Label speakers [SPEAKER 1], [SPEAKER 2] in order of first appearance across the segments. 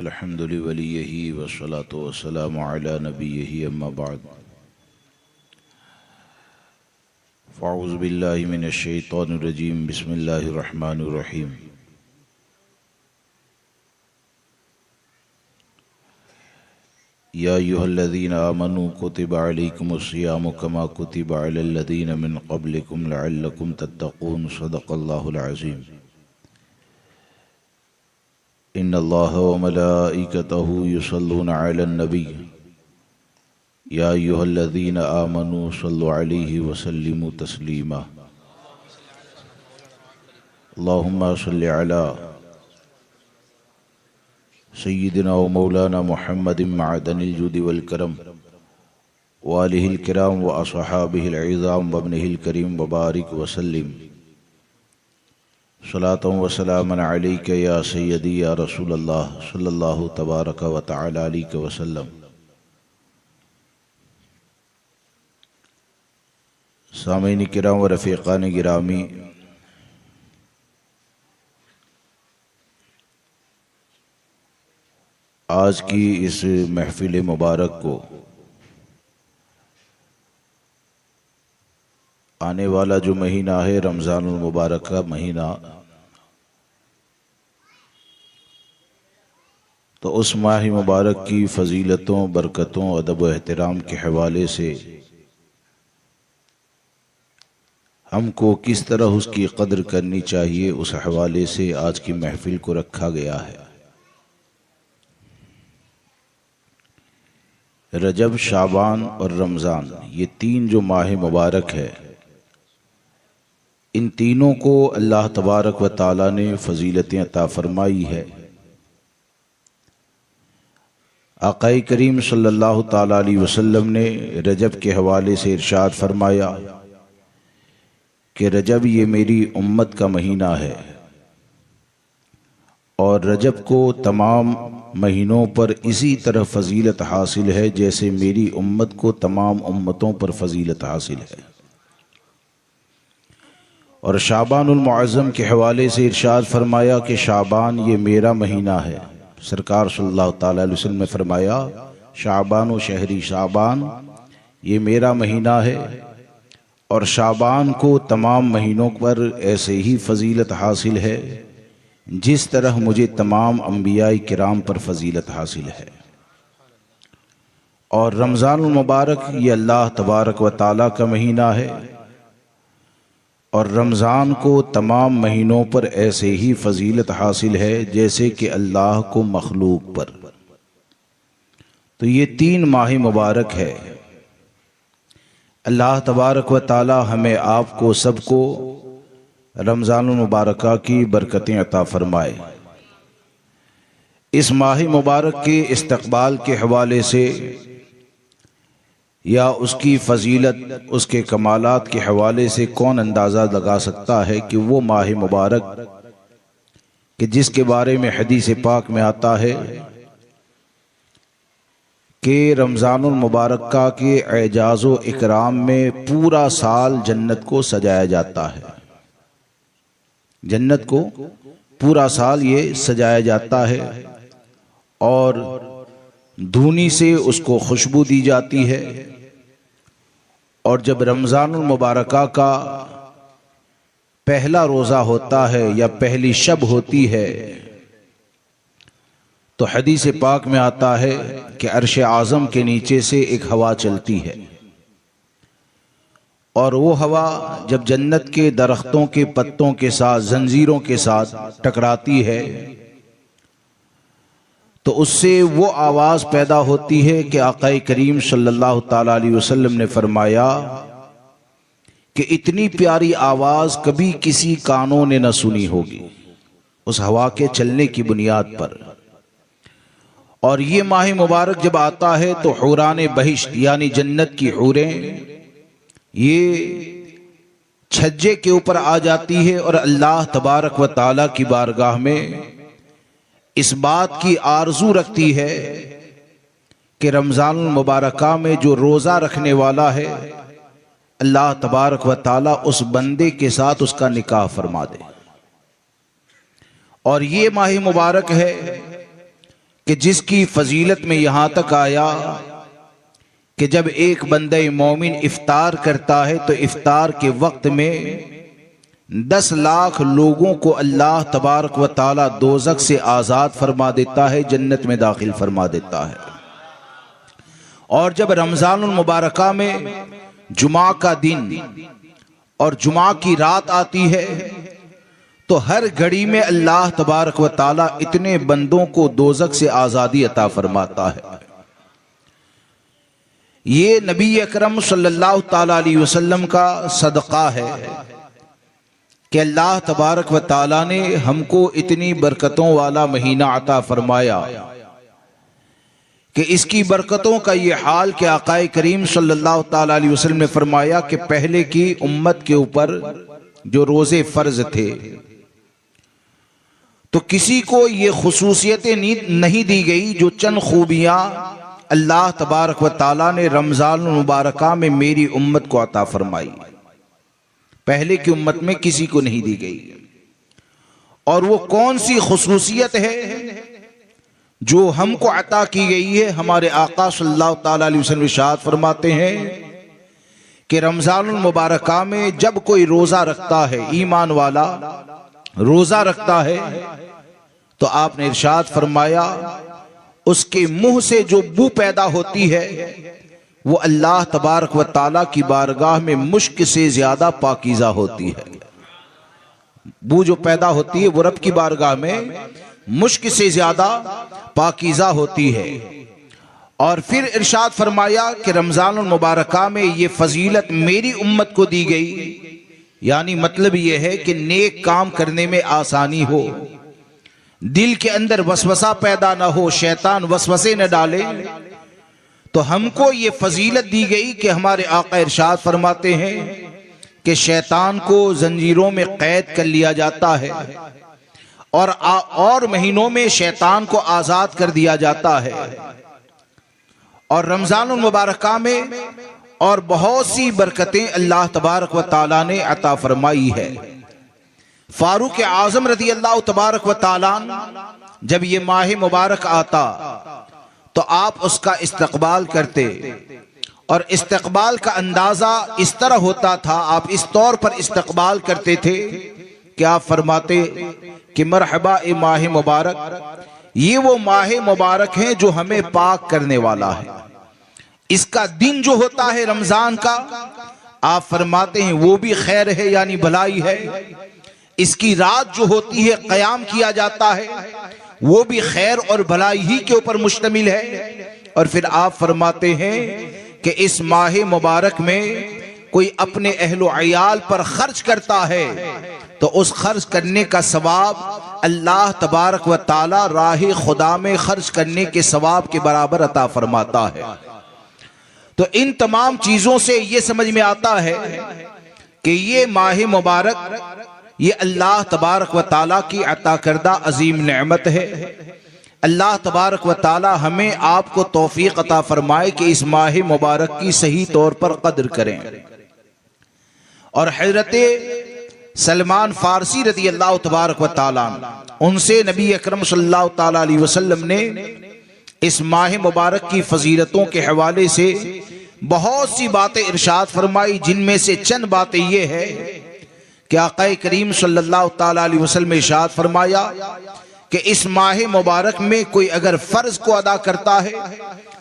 [SPEAKER 1] الحمد لوليه والصلاة والسلام على نبيه أما بعد فأعوذ بالله من الشيطان الرجيم بسم الله الرحمن الرحيم يا أيها الذين آمنوا كتب عليكم الصيام كما كتب على الذين من قبلكم لعلكم تتقون صدق الله العظيم إن الله وملائكته يصلون على النبي يا أيها الذين آمنوا صلوا عليه وسلموا تسليما اللهم صل على سيدنا ومولانا محمد معدن الجود والكرم وآله الكرام وأصحابه العظام وابنه الكريم وبارك وسلم صلاة وسلاما عليك يا سيدي يا رسول الله صلى الله تبارك وتعالى عليك وسلم سامعین کرام و رفیقان گرامی، آج کی اس محفل مبارک کو آنے والا جو مہینہ ہے رمضان المبارک کا مہینہ، تو اس ماہ مبارک کی فضیلتوں، برکتوں، ادب و احترام کے حوالے سے ہم کو کس طرح اس کی قدر کرنی چاہیے، اس حوالے سے آج کی محفل کو رکھا گیا ہے۔ رجب، شعبان اور رمضان، یہ تین جو ماہ مبارک ہے، ان تینوں کو اللہ تبارک و تعالیٰ نے فضیلتیں عطا فرمائی ہے۔ آقا کریم صلی اللہ تعالیٰ علیہ وسلم نے رجب کے حوالے سے ارشاد فرمایا کہ رجب یہ میری امت کا مہینہ ہے، اور رجب کو تمام مہینوں پر اسی طرح فضیلت حاصل ہے جیسے میری امت کو تمام امتوں پر فضیلت حاصل ہے۔ اور شعبان المعظم کے حوالے سے ارشاد فرمایا کہ شعبان یہ میرا مہینہ ہے۔ سرکار صلی اللہ تعالیٰ علیہ وسلم نے فرمایا شعبان و شہری، شعبان یہ میرا مہینہ ہے، اور شعبان کو تمام مہینوں پر ایسے ہی فضیلت حاصل ہے جس طرح مجھے تمام انبیاء کرام پر فضیلت حاصل ہے۔ اور رمضان المبارک یہ اللہ تبارک و تعالیٰ کا مہینہ ہے، اور رمضان کو تمام مہینوں پر ایسے ہی فضیلت حاصل ہے جیسے کہ اللہ کو مخلوق پر۔ تو یہ تین ماہ مبارک ہے۔ اللہ تبارک و تعالی ہمیں آپ کو سب کو رمضان المبارکہ کی برکتیں عطا فرمائے۔ اس ماہ مبارک کے استقبال کے حوالے سے یا اس کی فضیلت، اس کے کمالات کے حوالے سے کون اندازہ لگا سکتا ہے کہ وہ ماہ مبارک کہ جس کے بارے میں حدیث پاک میں آتا ہے کہ رمضان المبارکہ کے اعجاز و اکرام میں پورا سال جنت کو سجایا جاتا ہے۔ جنت کو پورا سال یہ سجایا جاتا ہے، اور دھونی سے اس کو خوشبو دی جاتی ہے۔ اور جب رمضان المبارکہ کا پہلا روزہ ہوتا ہے یا پہلی شب ہوتی ہے، تو حدیث پاک میں آتا ہے کہ عرش اعظم کے نیچے سے ایک ہوا چلتی ہے، اور وہ ہوا جب جنت کے درختوں کے پتوں کے ساتھ، زنجیروں کے ساتھ ٹکراتی ہے، تو اس سے وہ آواز پیدا ہوتی ہے کہ آقا کریم صلی اللہ تعالیٰ علیہ وسلم نے فرمایا کہ اتنی پیاری آواز کبھی کسی کانوں نے نہ سنی ہوگی اس ہوا کے چلنے کی بنیاد پر۔ اور یہ ماہ مبارک جب آتا ہے تو حوران بہشت یعنی جنت کی حوریں یہ چھجے کے اوپر آ جاتی ہے، اور اللہ تبارک و تعالیٰ کی بارگاہ میں اس بات کی آرزو رکھتی ہے کہ رمضان المبارکہ میں جو روزہ رکھنے والا ہے اللہ تبارک و تعالیٰ اس بندے کے ساتھ اس کا نکاح فرما دے۔ اور یہ ماہ مبارک ہے کہ جس کی فضیلت میں یہاں تک آیا کہ جب ایک بندہ مومن افطار کرتا ہے تو افطار کے وقت میں 10 لاکھ لوگوں کو اللہ تبارک و تعالی دوزخ سے آزاد فرما دیتا ہے، جنت میں داخل فرما دیتا ہے۔ اور جب رمضان المبارکہ میں جمعہ کا دن اور جمعہ کی رات آتی ہے تو ہر گھڑی میں اللہ تبارک و تعالی اتنے بندوں کو دوزخ سے آزادی عطا فرماتا ہے۔ یہ نبی اکرم صلی اللہ تعالی علیہ وسلم کا صدقہ ہے کہ اللہ تبارک و تعالی نے ہم کو اتنی برکتوں والا مہینہ عطا فرمایا کہ اس کی برکتوں کا یہ حال کہ آقا کریم صلی اللہ تعالی علیہ وسلم نے فرمایا کہ پہلے کی امت کے اوپر جو روزے فرض تھے تو کسی کو یہ خصوصیتیں نہیں دی گئی جو چند خوبیاں اللہ تبارک و تعالی نے رمضان المبارکہ میں میری امت کو عطا فرمائی، پہلے کی امت میں کسی کو نہیں دی گئی۔ اور وہ کون سی خصوصیت ہے جو ہم کو عطا کی گئی ہے؟ ہمارے آقا صلی اللہ تعالی علیہ وسلم ارشاد فرماتے ہیں کہ رمضان المبارکہ میں جب کوئی روزہ رکھتا ہے، ایمان والا روزہ رکھتا ہے، تو آپ نے ارشاد فرمایا اس کے منہ سے جو بو پیدا ہوتی ہے وہ اللہ تبارک و تعالی کی بارگاہ میں مشک سے زیادہ پاکیزہ ہوتی ہے۔ بو جو پیدا ہوتی ہے وہ رب کی بارگاہ میں مشک سے زیادہ پاکیزہ ہوتی ہے۔ اور پھر ارشاد فرمایا کہ رمضان المبارکہ میں یہ فضیلت میری امت کو دی گئی، یعنی مطلب یہ ہے کہ نیک کام کرنے میں آسانی ہو، دل کے اندر وسوسہ پیدا نہ ہو، شیطان وسوسے نہ ڈالے۔ تو ہم کو یہ فضیلت دی گئی کہ ہمارے آقا ارشاد فرماتے ہیں کہ شیطان کو زنجیروں میں قید کر لیا جاتا ہے اور مہینوں میں شیطان کو آزاد کر دیا جاتا ہے۔ اور رمضان المبارکہ میں اور بہت سی برکتیں اللہ تبارک و تعالی نے عطا فرمائی ہے۔ فاروق اعظم رضی اللہ تبارک و تعالی جب یہ ماہ مبارک آتا تو آپ اس کا استقبال کرتے، اور استقبال کا اندازہ اس طرح ہوتا تھا، آپ اس طور پر استقبال کرتے تھے کہ آپ فرماتے کہ مرحبا اے ماہ مبارک، یہ وہ ماہ مبارک ہیں جو ہمیں پاک کرنے والا ہے۔ اس کا دن جو ہوتا ہے رمضان کا، آپ فرماتے ہیں وہ بھی خیر ہے، یعنی بھلائی ہے۔ اس کی رات جو ہوتی ہے قیام کیا جاتا ہے وہ بھی خیر اور بھلائی ہی کے اوپر مشتمل ہے۔ اور پھر آپ فرماتے ہیں کہ اس ماہ مبارک میں کوئی اپنے اہل و عیال پر خرچ کرتا ہے تو اس خرچ کرنے کا ثواب اللہ تبارک و تعالی راہ خدا میں خرچ کرنے کے ثواب کے برابر عطا فرماتا ہے۔ تو ان تمام چیزوں سے یہ سمجھ میں آتا ہے کہ یہ ماہ مبارک یہ اللہ تبارک و تعالیٰ کی عطا کردہ عظیم نعمت ہے۔ اللہ تبارک و تعالیٰ ہمیں آپ کو توفیق عطا فرمائے کہ اس ماہ مبارک کی صحیح طور پر قدر کریں۔ اور حضرت سلمان فارسی رضی اللہ تبارک و تعالیٰ ان سے نبی اکرم صلی اللہ تعالیٰ علیہ وسلم نے اس ماہ مبارک کی فضیلتوں کے حوالے سے بہت سی باتیں ارشاد فرمائی، جن میں سے چند باتیں یہ ہے کہ آقا کریم صلی اللہ تعالیٰ علیہ وسلم ارشاد فرمایا کہ اس ماہ مبارک میں کوئی اگر فرض کو ادا کرتا ہے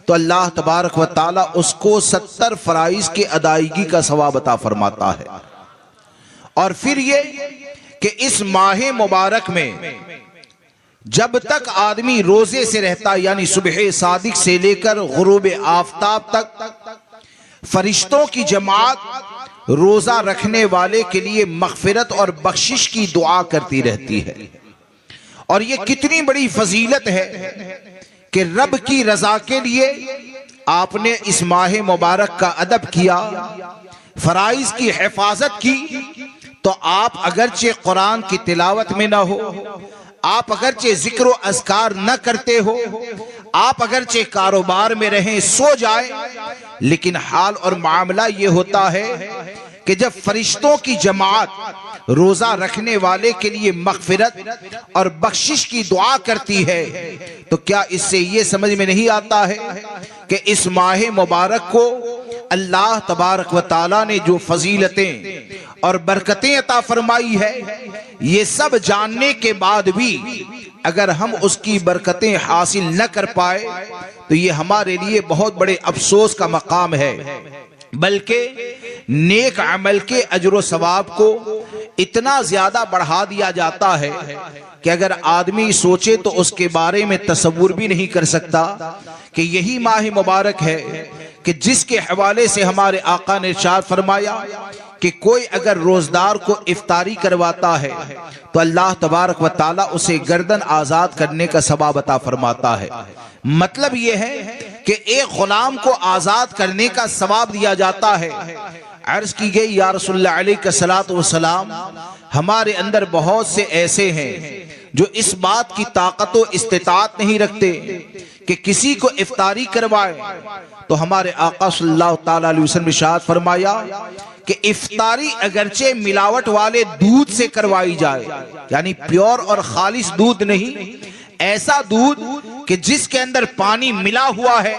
[SPEAKER 1] تو اللہ تبارک و تعالیٰ اس کو 70 فرائض کے ادائیگی کا ثواب عطا فرماتا ہے۔ اور پھر یہ کہ اس ماہ مبارک میں جب تک آدمی روزے سے رہتا، یعنی صبح صادق سے لے کر غروب آفتاب تک فرشتوں کی جماعت روزہ رکھنے والے کے لیے مغفرت اور بخشش کی دعا کرتی رہتی ہے۔ اور یہ کتنی بڑی فضیلت ہے کہ رب کی رضا کے لیے آپ نے اس ماہ مبارک کا ادب کیا، فرائض کی حفاظت کی۔ تو آپ اگرچہ قرآن کی تلاوت میں نہ ہو، آپ اگرچہ ذکر و اذکار نہ کرتے ہو، آپ اگرچہ کاروبار میں رہیں، سو جائیں، لیکن حال اور معاملہ یہ ہوتا ہے کہ جب فرشتوں کی جماعت روزہ رکھنے والے کے لیے مغفرت اور بخشش کی دعا کرتی ہے تو کیا اس سے یہ سمجھ میں نہیں آتا ہے کہ اس ماہ مبارک کو اللہ تبارک و تعالی نے جو فضیلتیں اور برکتیں عطا فرمائی ہے، یہ سب جاننے کے بعد بھی اگر ہم اس کی برکتیں حاصل نہ کر پائے تو یہ ہمارے لیے بہت بڑے افسوس کا مقام ہے، بلکہ نیک عمل کے اجر و ثواب کو اتنا زیادہ بڑھا دیا جاتا ہے کہ اگر آدمی سوچے تو اس کے بارے میں تصور بھی نہیں کر سکتا کہ یہی ماہ مبارک ہے کہ جس کے حوالے سے ہمارے آقا نے ارشاد فرمایا کہ کوئی اگر روزدار کو افطاری کرواتا ہے تو اللہ تبارک و تعالی اسے گردن آزاد کرنے کا ثواب عطا فرماتا ہے۔ مطلب یہ ہے کہ ایک غلام کو آزاد کرنے کا ثواب دیا جاتا ہے۔ عرض کی گئی یا رسول اللہ علیہ الصلوۃ والسلام، ہمارے اندر بہت سے ایسے ہیں جو اس بات کی طاقت و استطاعت نہیں رکھتے کہ کسی کو افطاری کروائے، تو ہمارے آقا صلی اللہ تعالی علیہ وسلم ارشاد فرمایا کہ افطاری اگرچہ ملاوٹ والے دودھ سے کروائی جائے، یعنی پیور اور خالص دودھ نہیں، ایسا دودھ کہ جس کے اندر پانی ملا ہوا ہے،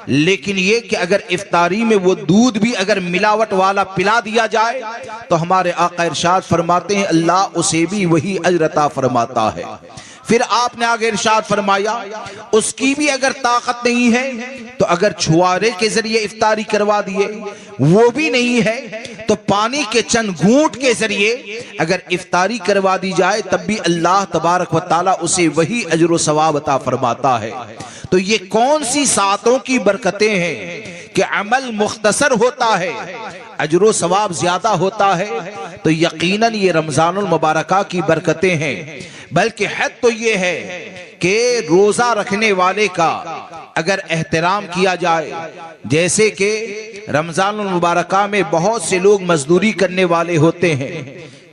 [SPEAKER 1] لیکن یہ کہ اگر افطاری میں وہ دودھ بھی اگر ملاوٹ والا پلا دیا جائے تو ہمارے آقا ارشاد فرماتے ہیں اللہ اسے بھی وہی اجر عطا فرماتا ہے۔ پھر آپ نے آگے ارشاد فرمایا اس کی بھی اگر طاقت نہیں ہے تو اگر چھوارے کے ذریعے افطاری کروا دیے وہ بھی نہیں ہے تو پانی کے چند گھونٹ کے ذریعے اگر افطاری کروا دی جائے تب بھی اللہ تبارک و تعالی اسے وہی اجر و ثواب عطا فرماتا ہے۔ تو یہ کون سی ساعتوں کی برکتیں ہیں کہ عمل مختصر ہوتا ہے، اجر و ثواب زیادہ ہوتا ہے، تو یقیناً یہ رمضان المبارکہ کی برکتیں ہیں۔ بلکہ حد تو یہ ہے کہ روزہ رکھنے والے کا اگر احترام کیا جائے، جیسے کہ رمضان المبارکہ میں بہت سے لوگ مزدوری کرنے والے ہوتے ہیں،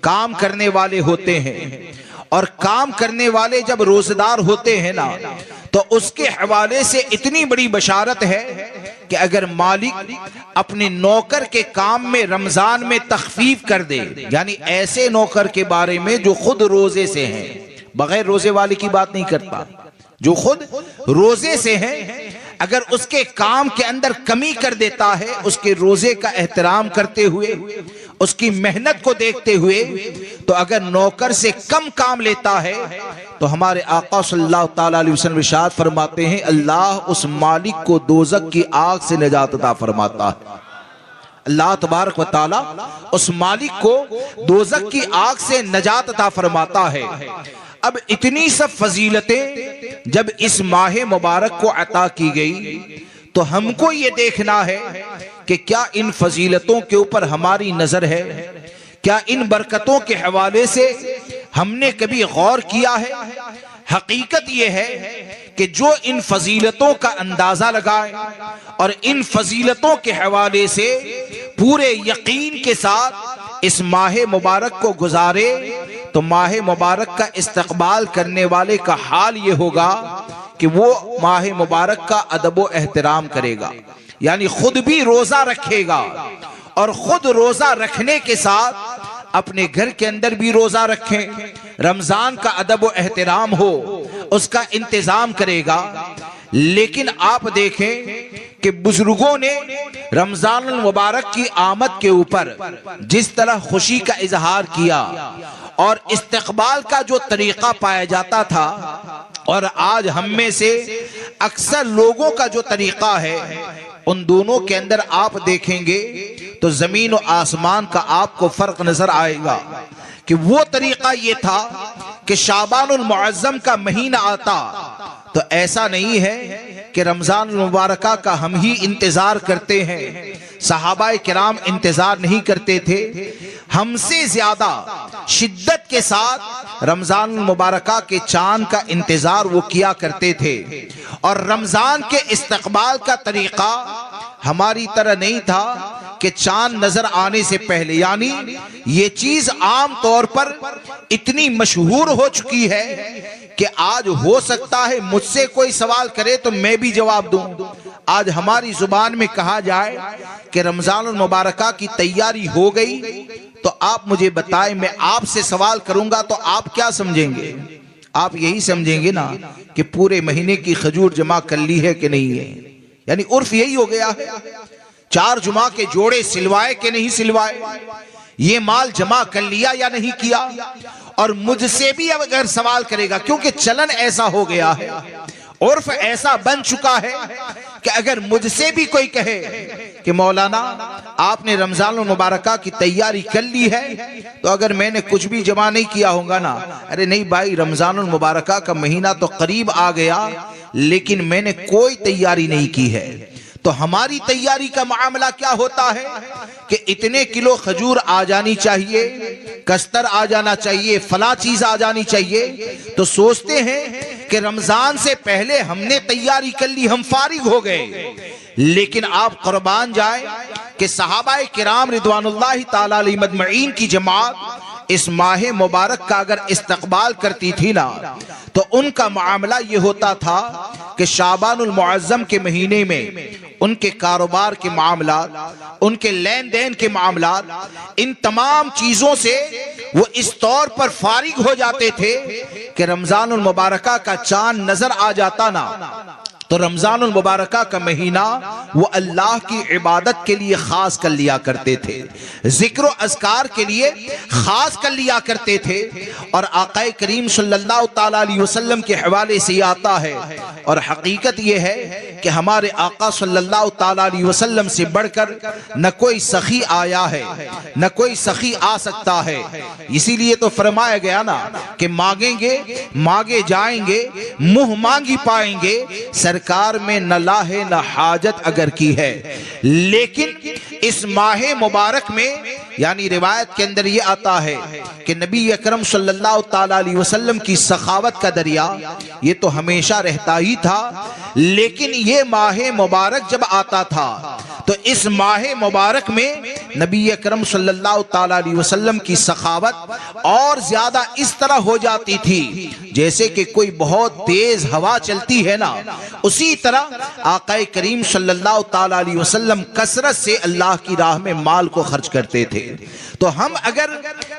[SPEAKER 1] کام کرنے والے ہوتے ہیں، اور کام کرنے والے جب روزدار ہوتے ہیں نا تو اس کے حوالے سے اتنی بڑی بشارت ہے کہ اگر مالک اپنے نوکر کے کام میں رمضان میں تخفیف کر دے، یعنی ایسے نوکر کے بارے میں جو خود روزے سے ہیں، بغیر روزے والے کی بات نہیں کرتا، جو خود روزے سے ہیں، اگر اس کے کام کے اندر کمی کر دیتا ہے، اس کے روزے کا احترام کرتے ہوئے، اس کی محنت کو دیکھتے ہوئے، تو اگر نوکر سے کم کام لیتا ہے تو ہمارے آقا صلی اللہ تعالی علیہ وسلم ارشاد فرماتے ہیں اللہ اس مالک کو دوزخ کی آگ سے نجات عطا فرماتا ہے۔ اللہ تبارک و تعالی اس مالک کو دوزخ کی آگ سے نجات عطا فرماتا ہے۔ اب اتنی سب فضیلتیں جب اس ماہ مبارک کو عطا کی گئی تو ہم کو یہ دیکھنا ہے کہ کیا ان فضیلتوں کے اوپر ہماری نظر ہے، کیا ان برکتوں کے حوالے سے ہم نے کبھی غور کیا ہے؟ حقیقت یہ ہے کہ جو ان فضیلتوں کا اندازہ لگائے اور ان فضیلتوں کے حوالے سے پورے یقین کے ساتھ اس ماہ مبارک کو گزارے تو ماہ مبارک کا استقبال کرنے والے کا حال یہ ہوگا کہ وہ ماہ مبارک کا ادب و احترام کرے گا، یعنی خود بھی روزہ رکھے گا اور خود روزہ رکھنے کے ساتھ اپنے گھر کے اندر بھی روزہ رکھیں، رمضان کا ادب و احترام ہو اس کا انتظام کرے گا۔ لیکن آپ دیکھیں کہ بزرگوں نے رمضان المبارک کی آمد کے اوپر جس طرح خوشی کا اظہار کیا اور استقبال کا جو طریقہ پایا جاتا تھا، اور آج ہم میں سے اکثر لوگوں کا جو طریقہ ہے، ان دونوں کے اندر آپ دیکھیں گے تو زمین و آسمان کا آپ کو فرق نظر آئے گا کہ وہ طریقہ یہ تھا کہ شعبان المعظم کا مہینہ آتا تو ایسا نہیں ہے کہ رمضان المبارکہ کا ہم ہی انتظار کرتے ہیں، صحابہ کرام انتظار نہیں کرتے تھے، ہم سے زیادہ شدت کے ساتھ رمضان المبارکہ کے چاند کا انتظار وہ کیا کرتے تھے، اور رمضان کے استقبال کا طریقہ ہماری طرح نہیں تھا کہ چاند نظر آنے سے پہلے، یعنی یہ چیز عام طور پر اتنی مشہور ہو چکی ہے کہ آج ہو سکتا ہے مجھ سے کوئی سوال کرے تو میں بھی جواب دوں۔ آج ہماری زبان میں کہا جائے کہ رمضان المبارکہ کی تیاری ہو گئی تو آپ مجھے بتائیں، میں آپ سے سوال کروں گا تو آپ کیا سمجھیں گے؟ آپ یہی سمجھیں گے نا کہ پورے مہینے کی کھجور جمع کر لی ہے کہ نہیں ہے، یعنی عرف یہی ہو گیا ہے۔ 4 جمعہ کے جوڑے سلوائے کہ نہیں سلوائے، یہ مال جمع کر لیا یا نہیں کیا۔ اور مجھ سے بھی اگر سوال کرے گا، کیونکہ چلن ایسا ہو گیا ہے، عرف ایسا بن چکا ہے کہ اگر مجھ سے بھی کوئی کہے کہ مولانا آپ نے رمضان المبارکہ کی تیاری کر لی ہے، تو اگر میں نے کچھ بھی جمع نہیں کیا ہوگا نا، ارے نہیں بھائی، رمضان المبارکہ کا مہینہ تو قریب آ گیا لیکن میں نے کوئی تیاری نہیں کی ہے۔ تو ہماری تیاری کا معاملہ کیا ہوتا ہے کہ اتنے کلو کھجور آ جانی چاہیے، کستر آ جانا چاہیے، فلاں چیز آ جانی چاہیے، تو سوچتے ہیں کہ رمضان سے پہلے ہم نے تیاری کر لی، ہم فارغ ہو گئے۔ لیکن آپ قربان جائیں کہ صحابہ کرام رضوان اللہ تعالی علیہ مجمعین کی جماعت اس ماہ مبارک کا اگر استقبال کرتی تھی نا، تو ان کا معاملہ یہ ہوتا تھا کہ شعبان المعظم کے مہینے میں ان کے کاروبار کے معاملات، ان کے لین دین کے معاملات، ان تمام چیزوں سے وہ اس طور پر فارغ ہو جاتے تھے کہ رمضان المبارکہ کا چاند نظر آ جاتا نا، تو رمضان المبارکہ کا مہینہ وہ اللہ کی عبادت کے لیے خاص کر لیا کرتے تھے، ذکر و اذکار کے لیے خاص کر لیا کرتے تھے۔ اور آقا کریم صلی اللہ تعالی علیہ وسلم کے حوالے سے یہ آتا ہے، اور حقیقت یہ ہے کہ ہمارے آقا صلی اللہ تعالی علیہ وسلم سے بڑھ کر نہ کوئی سخی آیا ہے، نہ کوئی سخی آ سکتا ہے۔ اسی لیے تو فرمایا گیا نا کہ مانگیں گے مانگے جائیں گے، منہ مانگی پائیں گے، سرکار میں نہ لاہ نہ حاجت اگر کی ہے۔ لیکن اس ماہ مبارک میں یعنی روایت کے اندر یہ آتا ہے کہ نبی اکرم صلی اللہ تعالی علیہ وسلم کی سخاوت کا دریا یہ تو ہمیشہ رہتا ہی تھا، لیکن یہ ماہ مبارک جب آتا تھا تو اس ماہ مبارک میں نبی اکرم صلی اللہ تعالی علیہ وسلم کی سخاوت اور زیادہ اس طرح ہو جاتی تھی جیسے کہ کوئی بہت تیز ہوا چلتی ہے نا، اسی طرح آقا کریم صلی اللہ تعالی علیہ وسلم کثرت سے اللہ کی راہ میں مال کو خرچ کرتے تھے۔ تو ہم اگر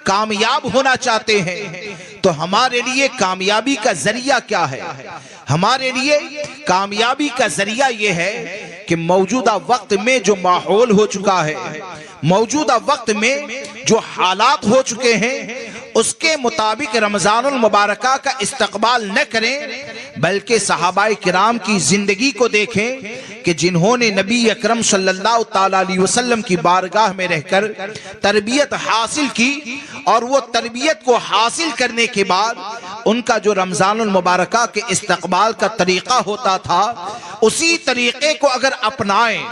[SPEAKER 1] کامیاب ہونا چاہتے ہیں تو ہمارے لیے کامیابی کا ذریعہ کیا ہے؟ ہمارے لیے کامیابی کا ذریعہ یہ ہے کہ موجودہ وقت میں جو ماحول ہو چکا ہے، موجودہ وقت میں جو حالات ہو چکے ہیں، اس کے مطابق رمضان المبارکہ کا استقبال نہ کریں، بلکہ صحابہ کرام کی زندگی کو دیکھیں کہ جنہوں نے نبی اکرم صلی اللہ تعالی علیہ وسلم کی بارگاہ میں رہ کر تربیت حاصل کی، اور وہ تربیت کو حاصل کرنے کے بعد ان کا جو رمضان المبارکہ کے استقبال کا طریقہ ہوتا تھا، اسی طریقے کو اگر اپنائیں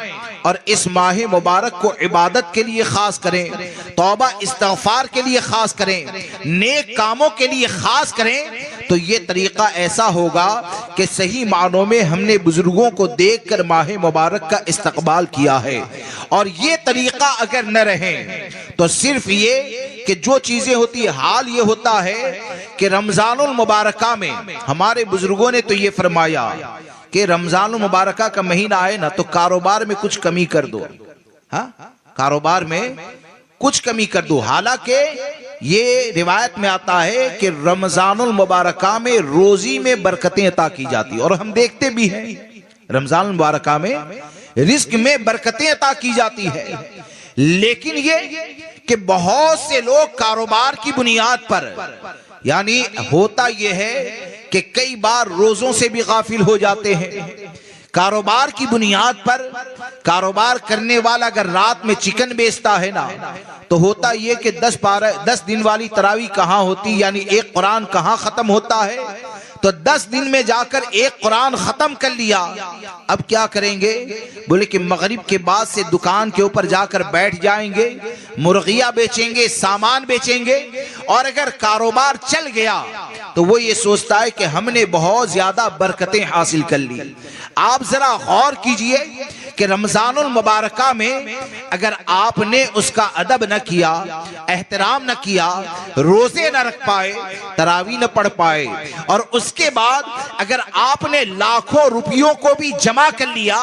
[SPEAKER 1] اور اس ماہ مبارک کو عبادت کے لیے خاص کریں، توبہ استغفار کے لیے خاص کریں، نیک کاموں کے لیے خاص کریں، تو یہ طریقہ ایسا ہوگا کہ صحیح معنوں میں ہم نے بزرگوں کو دیکھ کر ماہ مبارک کا استقبال کیا ہے۔ اور یہ طریقہ اگر نہ رہے تو صرف یہ کہ جو چیزیں ہوتی ہیں، حال یہ ہوتا ہے کہ رمضان المبارکہ میں ہمارے بزرگوں نے تو یہ فرمایا کہ رمضان المبارکہ کا مہینہ آئے نا تو کاروبار میں کچھ کمی کر دو، ہاں کاروبار میں کچھ کمی کر دو۔ حالانکہ یہ روایت میں آتا ہے کہ رمضان المبارکہ میں روزی میں برکتیں عطا کی جاتی، اور ہم دیکھتے بھی ہیں رمضان المبارکہ میں رزق میں برکتیں عطا کی جاتی ہے، لیکن یہ کہ بہت سے لوگ کاروبار کی بنیاد پر، یعنی ہوتا یہ ہے کہ کئی بار روزوں سے بھی غافل ہو جاتے ہیں۔ کاروبار کی بنیاد پر کاروبار کرنے والا اگر رات میں چکن بیچتا ہے نا، تو ہوتا یہ کہ 10 دن والی تراویح کہاں ہوتی، یعنی ایک قرآن کہاں ختم ہوتا ہے، تو 10 دن میں جا کر ایک قرآن ختم کر لیا۔ اب کیا کریں گے؟ بولے کہ مغرب کے بعد سے دکان کے اوپر جا کر بیٹھ جائیں گے، مرغیاں بیچیں گے، سامان بیچیں گے، اور اگر کاروبار چل گیا تو وہ یہ سوچتا ہے کہ ہم نے بہت زیادہ برکتیں حاصل کر لی۔ آپ ذرا غور کیجئے کہ رمضان المبارکہ میں اگر آپ نے اس کا ادب نہ کیا، احترام نہ کیا، روزے نہ رکھ پائے، تراویح نہ پڑھ پائے، اور اس کے بعد اگر آپ نے لاکھوں روپیوں کو بھی جمع کر لیا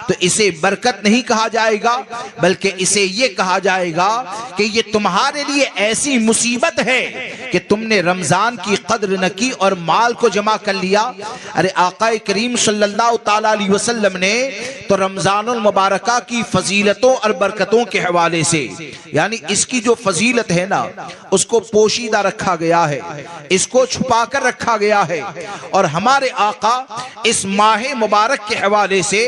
[SPEAKER 1] تو اسے برکت نہیں کہا جائے گا، بلکہ اسے یہ کہا جائے گا کہ یہ تمہارے لیے ایسی مصیبت ہے کہ تم نے رمضان کی قدر نہ کی اور مال کو جمع کر لیا۔ ارے آقا کریم صلی اللہ تعالی علیہ وسلم نے تو رمضان المبارکہ کی فضیلتوں اور برکتوں کے حوالے سے، یعنی اس کی جو فضیلت ہے نا، اس کو پوشیدہ رکھا گیا ہے، اس کو چھپا کر رکھا گیا ہے، اور ہمارے آقا اس ماہ مبارک کے حوالے سے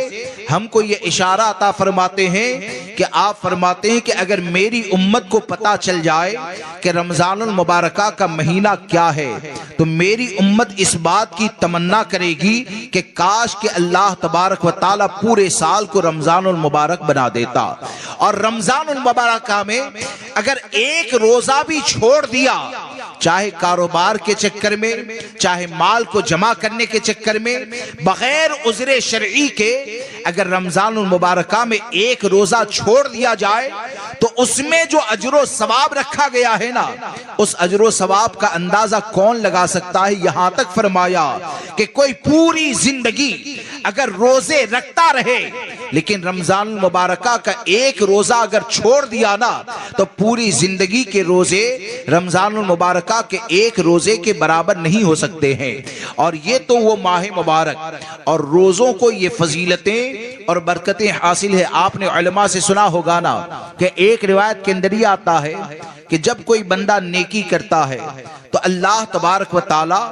[SPEAKER 1] ہم کو یہ اشارہ عطا فرماتے ہیں کہ آپ فرماتے ہیں کہ اگر میری امت کو پتا چل جائے کہ رمضان المبارکہ کا مہینہ کیا ہے تو میری امت اس بات کی تمنا کرے گی کہ کاش کہ اللہ تبارک و تعالی پورے سال کو رمضان المبارک بنا دیتا، اور رمضان المبارکہ میں اگر ایک روزہ بھی چھوڑ دیا، چاہے کاروبار کے چکر میں، چاہے مال کو جمع کرنے کے چکر میں، بغیر عذر شرعی کے اگر رمضان المبارکہ میں ایک روزہ چھوڑ دیا جائے تو اس میں جو اجر و ثواب رکھا گیا ہے نا، اس اجر و ثواب کا اندازہ کون لگا سکتا ہے؟ یہاں تک فرمایا کہ کوئی پوری زندگی اگر روزے رکھتا رہے لیکن رمضان المبارکہ کا ایک روزہ اگر چھوڑ دیا نا تو پوری زندگی کے روزے رمضان المبارکہ کے ایک روزے کے برابر نہیں ہو سکتے ہیں۔ اور یہ تو وہ ماہ مبارک اور روزوں کو یہ فضیلتیں اور برکتیں حاصل ہے۔ آپ نے علماء سے سنا ہوگا نا کہ ایک روایت کے اندر یہ آتا ہے کہ جب کوئی بندہ نیکی کرتا ہے تو اللہ تبارک و تعالی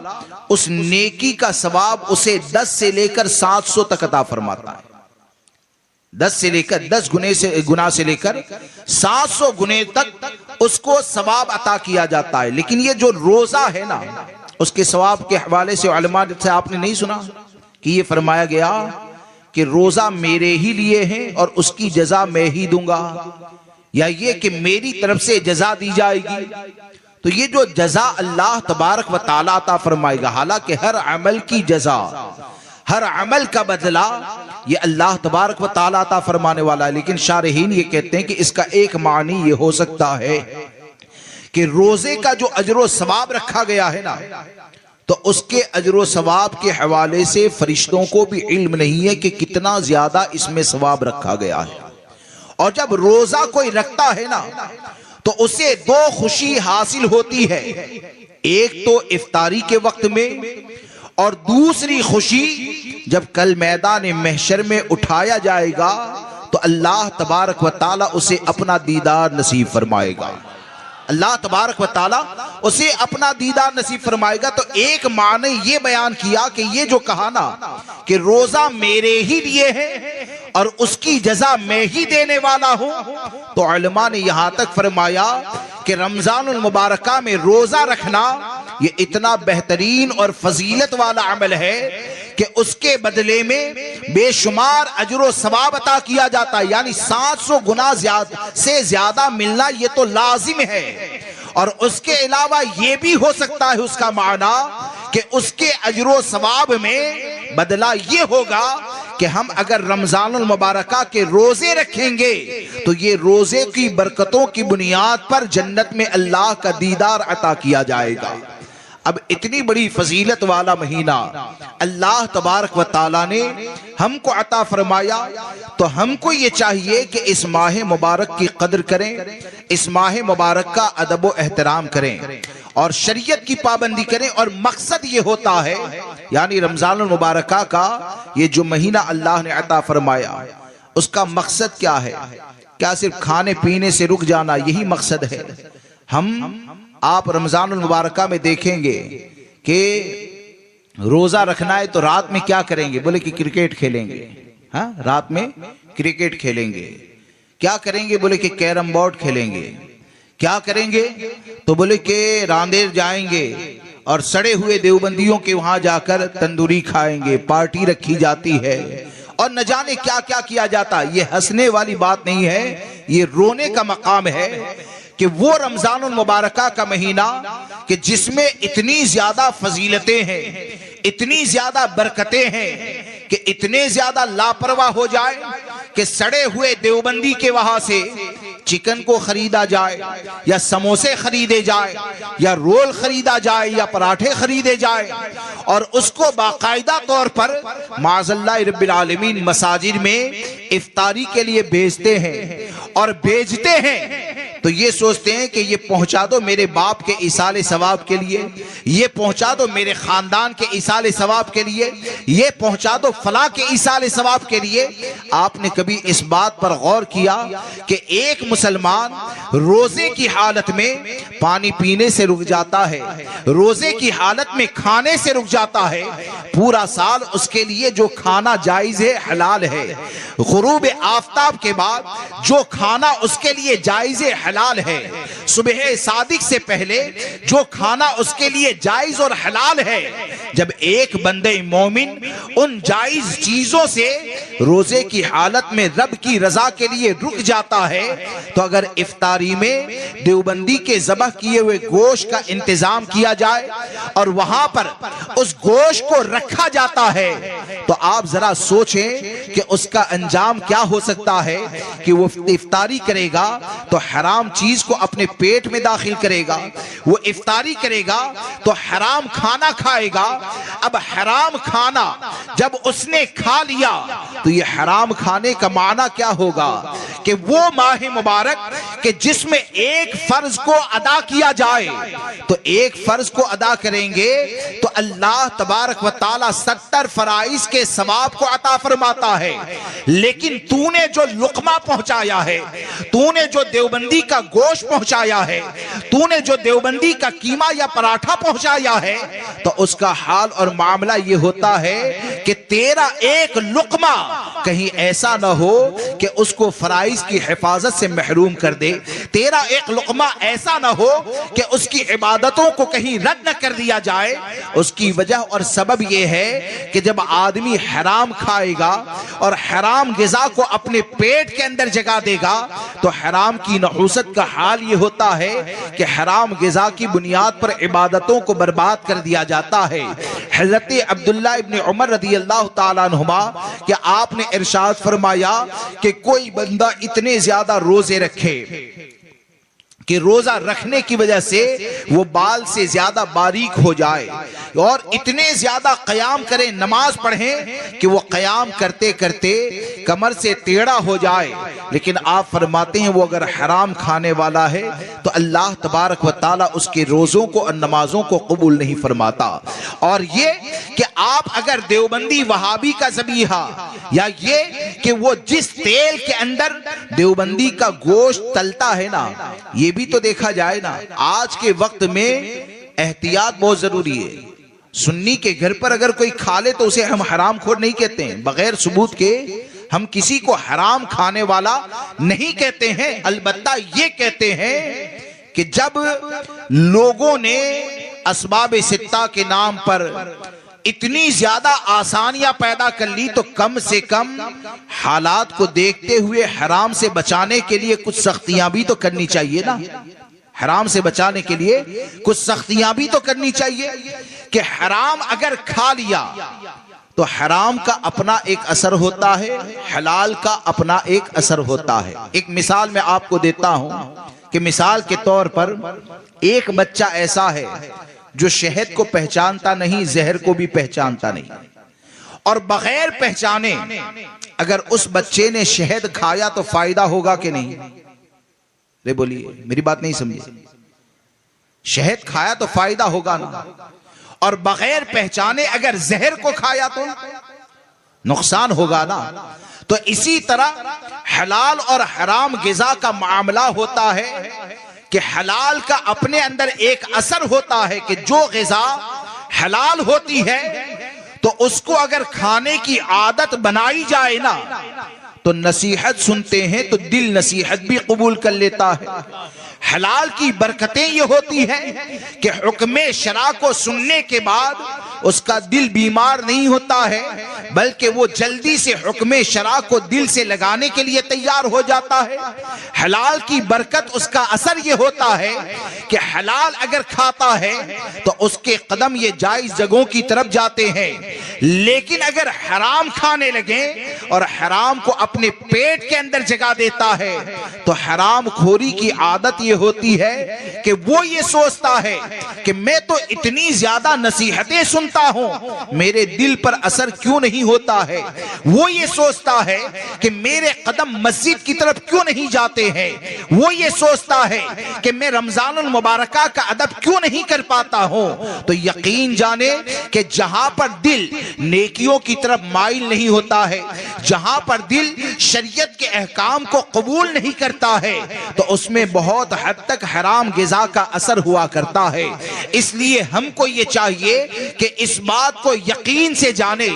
[SPEAKER 1] اس نیکی کا ثواب اسے 10 سے لے کر 700 تک عطا فرماتا ہے۔ 10 گنا سے لے کر 700 گنے تک اس کو ثواب عطا کیا جاتا ہے۔ لیکن یہ جو روزہ ہے نا، اس کے ثواب کے حوالے سے علماء سے آپ نے نہیں سنا کہ یہ فرمایا گیا کہ روزہ میرے ہی لیے ہیں اور اس کی جزا میں ہی دوں گا، یا یہ کہ میری طرف سے جزا دی جائے گی؟ تو یہ جو جزا اللہ تبارک و تعالی عطا فرمائے گا، حالانکہ ہر عمل کی جزا، ہر عمل کا بدلہ یہ اللہ تبارک و تعالی عطا فرمانے والا ہے، لیکن شارحین یہ کہتے ہیں کہ اس کا ایک معنی یہ ہو سکتا ہے کہ روزے کا جو اجر و ثواب رکھا گیا ہے نا، تو اس کے اجر و ثواب کے حوالے سے فرشتوں کو بھی علم نہیں ہے کہ کتنا زیادہ اس میں ثواب رکھا گیا ہے۔ اور جب روزہ کوئی رکھتا ہے نا تو اسے 2 خوشی حاصل ہوتی ہے، ایک تو افطاری کے وقت میں، اور دوسری خوشی جب کل میدان محشر میں اٹھایا جائے گا تو اللہ تبارک و تعالی اسے اپنا دیدار نصیب فرمائے گا۔ اللہ تبارک و تعالی اسے اپنا دیدار نصیب فرمائے گا۔ تو ایک معنی یہ بیان کیا کہ یہ جو کہا نا کہ روزہ میرے ہی لیے ہے اور اس کی جزا میں ہی دینے والا ہوں، تو علماء نے یہاں تک فرمایا کہ رمضان المبارکہ میں روزہ رکھنا یہ اتنا بہترین اور فضیلت والا عمل ہے کہ اس کے بدلے میں بے شمار اجر و ثواب عطا کیا جاتا ہے، یعنی 700 گنا سے زیادہ ملنا یہ تو لازم ہے۔ اور اس کے علاوہ یہ بھی ہو سکتا ہے اس کا معنی کہ اس کے اجر و ثواب میں بدلہ یہ ہوگا کہ ہم اگر رمضان المبارکہ کے روزے رکھیں گے تو یہ روزے کی برکتوں کی بنیاد پر جنت میں اللہ کا دیدار عطا کیا جائے گا۔ اب اتنی بڑی فضیلت والا مہینہ اللہ تبارک و تعالیٰ نے ہم کو عطا فرمایا، تو ہم کو یہ چاہیے کہ اس ماہ مبارک کی قدر کریں، اس ماہ مبارک کا ادب و احترام کریں اور شریعت کی پابندی کریں۔ اور مقصد یہ ہوتا ہے، یعنی رمضان المبارکہ کا یہ جو مہینہ اللہ نے عطا فرمایا، اس کا مقصد کیا ہے؟ کیا صرف کھانے پینے سے رک جانا یہی مقصد ہے؟ آپ رمضان المبارکہ میں دیکھیں گے کہ روزہ رکھنا ہے تو رات میں کیا کریں گے؟ بولے کہ کرکٹ کھیلیں گے۔ ہاں، رات میں کرکٹ کھیلیں گے۔ کیا کریں گے؟ بولے کہ کیرم بورڈ کھیلیں گے۔ کیا کریں گے؟ تو بولے کہ راندیر جائیں گے اور سڑے ہوئے دیوبندیوں کے وہاں جا کر تندوری کھائیں گے، پارٹی رکھی جاتی ہے اور نہ جانے کیا کیا کیا جاتا۔ یہ ہنسنے والی بات نہیں ہے، یہ رونے کا مقام ہے کہ وہ رمضان المبارکہ کا مہینہ کہ جس میں اتنی زیادہ فضیلتیں ہیں، اتنی زیادہ برکتیں ہیں کہ اتنے زیادہ لاپرواہ ہو جائے کہ سڑے ہوئے دیوبندی کے وہاں سے چکن کو خریدا جائے یا سموسے خریدے جائے یا رول خریدا جائے یا پراٹھے خریدے جائے اور اس کو باقاعدہ طور پر معاذ اللہ رب العالمین مساجد میں افطاری کے لیے بھیجتے ہیں اور بیچتے ہیں، تو یہ سوچتے ہیں کہ یہ پہنچا دو میرے باپ کے ایصال ثواب کے لیے، یہ پہنچا دو میرے خاندان کے ایصال ثواب کے لیے، یہ پہنچا دو فلاں کے ایصال ثواب کے لیے۔ آپ نے کبھی اس بات پر غور کیا کہ ایک مسلمان روزے کی حالت میں پانی پینے سے رک جاتا ہے، روزے کی حالت میں کھانے سے رک جاتا ہے، پورا سال اس کے لیے جو کھانا جائز ہے حلال ہے، غروب آفتاب کے بعد جو کھانا اس کے لیے جائز ہے حلال ہے، صبح صادق سے پہلے جو کھانا اس کے لیے جائز اور حلال ہے۔ جب ایک بندے مومن ان جائز چیزوں سے روزے کی حالت میں رب کی رضا کے لیے رک جاتا ہے، تو اگر افطاری میں دیوبندی کے ذبح کیے ہوئے گوشت کا انتظام کیا جائے اور وہاں پر اس گوشت کو رکھا جاتا ہے، تو آپ ذرا سوچیں کہ اس کا انجام کیا ہو سکتا ہے کہ وہ افطاری کرے گا تو حرام چیز کو اپنے پیٹ میں داخل کرے گا، وہ افطاری کرے گا تو حرام کھانا کھائے گا۔ اب حرام کھانا جب اس نے کھا لیا تو یہ حرام کھانے کا معنی کیا ہوگا کہ وہ ماہ مبارک کہ جس میں ایک فرض کو ادا کیا جائے تو ایک فرض کو ادا کریں گے تو اللہ تبارک و تعالی 70 فرائض کے ثواب کو عطا فرماتا ہے، لیکن تو نے جو لقمہ پہنچایا ہے، تو نے جو دیوبندی کا گوشت پہنچایا ہے، تو نے جو دیوبندی کا قیمہ یا پراٹھا پہنچایا ہے، تو اس کا حال اور معاملہ یہ ہوتا ہے کہ تیرا ایک لقمہ کہیں ایسا نہ ہو کہ اس کو فرائض کی حفاظت سے محروم کر دے، تیرا ایک لقمہ ایسا نہ ہو کہ اس کی عبادتوں کو کہیں رد نہ کر دیا جائے۔ اس کی وجہ اور سبب یہ ہے کہ جب آدمی حرام کھائے گا اور حرام غذا کو اپنے پیٹ کے اندر جگہ دے گا تو حرام کی نحوست کا حال یہ ہوتا ہے کہ حرام غذا کی بنیاد پر عبادتوں کو برباد کر دیا جاتا ہے۔ حضرت عبداللہ ابن عمر رضی اللہ تعالیٰ عنہما کہ آپ نے ارشاد فرمایا کہ کوئی بندہ اتنے زیادہ روزے رکھے کہ روزہ رکھنے کی وجہ سے وہ بال سے زیادہ باریک ہو جائے اور اتنے زیادہ قیام کریں، نماز پڑھیں کہ وہ قیام کرتے کرتے کمر سے ٹیڑھا ہو جائے، لیکن آپ فرماتے ہیں وہ اگر حرام کھانے والا ہے تو اللہ تبارک و تعالی اس کے روزوں کو اور نمازوں کو قبول نہیں فرماتا۔ اور یہ کہ آپ اگر دیوبندی وہابی کا ذبیحہ یا یہ کہ وہ جس تیل کے اندر دیوبندی کا گوشت تلتا ہے نا، یہ بھی تو دیکھا جائے نا، آج کے وقت میں احتیاط بہت ضروری ہے۔ سنی کے گھر پر اگر کوئی کھا لے تو اسے ہم حرام خور نہیں کہتے ہیں، بغیر ثبوت کے ہم کسی کو حرام کھانے والا نہیں کہتے ہیں، البتہ یہ کہتے ہیں کہ جب لوگوں نے اسباب ستہ کے نام پر اتنی زیادہ آسانیاں پیدا کر لی تو کم سے کم حالات کو دیکھتے ہوئے حرام سے بچانے کے لیے کچھ سختیاں بھی تو کرنی چاہیے نا، حرام سے بچانے کے لیے کچھ سختیاں بھی تو کرنی چاہیے کہ حرام اگر کھا لیا تو حرام کا اپنا ایک اثر ہوتا ہے، حلال کا اپنا ایک اثر ہوتا ہے۔ ایک مثال میں آپ کو دیتا ہوں کہ مثال کے طور پر ایک بچہ ایسا ہے جو شہد کو پہچانتا نہیں، زہر کو بھی پہچانتا نہیں، اور بغیر پہچانے اگر اس بچے نے شہد کھایا تو فائدہ ہوگا کہ نہیں؟ رے بولیے، میری بات نہیں سمجھے؟ شہد کھایا تو فائدہ ہوگا نا، اور بغیر پہچانے اگر زہر کو کھایا تو نقصان ہوگا نا۔ تو اسی طرح حلال اور حرام غذا کا معاملہ ہوتا ہے کہ حلال کا اپنے اندر ایک اثر ہوتا ہے کہ جو غذا حلال ہوتی ہے تو اس کو اگر کھانے کی عادت بنائی جائے نا تو نصیحت سنتے ہیں تو دل نصیحت بھی قبول کر لیتا ہے۔ حلال کی برکتیں یہ ہوتی ہیں کہ حکم شرع کو سننے کے بعد اس کا دل بیمار نہیں ہوتا ہے، بلکہ وہ جلدی سے حکم شرع کو دل سے لگانے کے لیے تیار ہو جاتا ہے۔ حلال کی برکت اس کا اثر یہ ہوتا ہے کہ حلال اگر کھاتا ہے تو اس کے قدم یہ جائز جگہوں کی طرف جاتے ہیں، لیکن اگر حرام کھانے لگیں اور حرام کو اپنے پیٹ کے اندر جگہ دیتا ہے تو حرام خوری کی عادت یہ ہوتی ہے کہ وہ یہ سوچتا ہے کہ میں تو اتنی زیادہ نصیحتیں سنتا ہوں، میرے دل پر اثر کیوں نہیں ہوتا ہے؟ وہ یہ سوچتا ہے کہ میرے قدم مسجد کی طرف کیوں نہیں جاتے ہیں؟ وہ یہ سوچتا ہے کہ میں رمضان المبارکہ کا ادب کیوں نہیں کر پاتا ہوں؟ تو یقین جانے کہ جہاں پر دل نیکیوں کی طرف مائل نہیں ہوتا ہے، جہاں پر دل شریعت کے احکام کو قبول نہیں کرتا ہے، تو اس میں بہت حد تک حرام غذا کا اثر ہوا کرتا ہے۔ اس لیے ہم کو یہ چاہیے کہ اس بات کو یقین سے جانے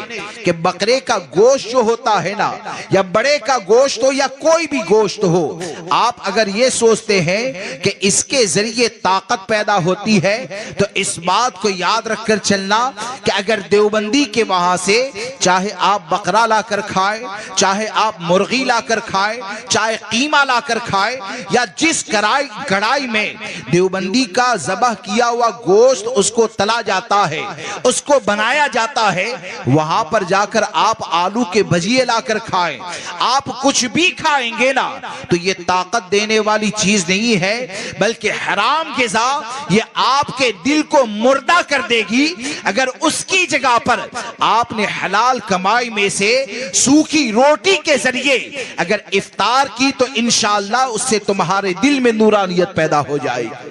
[SPEAKER 1] کہ بکرے کا گوشت جو ہوتا ہے نا، یا بڑے کا گوشت ہو یا کوئی بھی گوشت ہو، آپ اگر یہ سوچتے ہیں کہ اس کے ذریعے طاقت پیدا ہوتی ہے تو اس بات کو یاد رکھ کر چلنا کہ اگر دیوبندی کے وہاں سے چاہے آپ بکرا لا کر کھائے، چاہے آپ مرغی لا کر کھائے، چاہے قیمہ لا کر کھائے، یا جس کڑھائی میں دیوبندی کا ذبح کیا ہوا گوشت اس کو تلا جاتا ہے، اس کو بنایا جاتا ہے، وہاں پر جا کر آپ آلو کے بھجیے لا کر کھائیں، آپ کچھ بھی کھائیں گے نا تو یہ طاقت دینے والی چیز نہیں ہے، بلکہ حرام غذا یہ آپ کے دل کو مردہ کر دے گی۔ اگر اس کی جگہ پر آپ نے حلال کمائی میں سے سوکھی روٹی کے ذریعے اگر افطار کی تو انشاءاللہ اس سے تمہارے دل میں نورانیت پیدا ہو جائے گی۔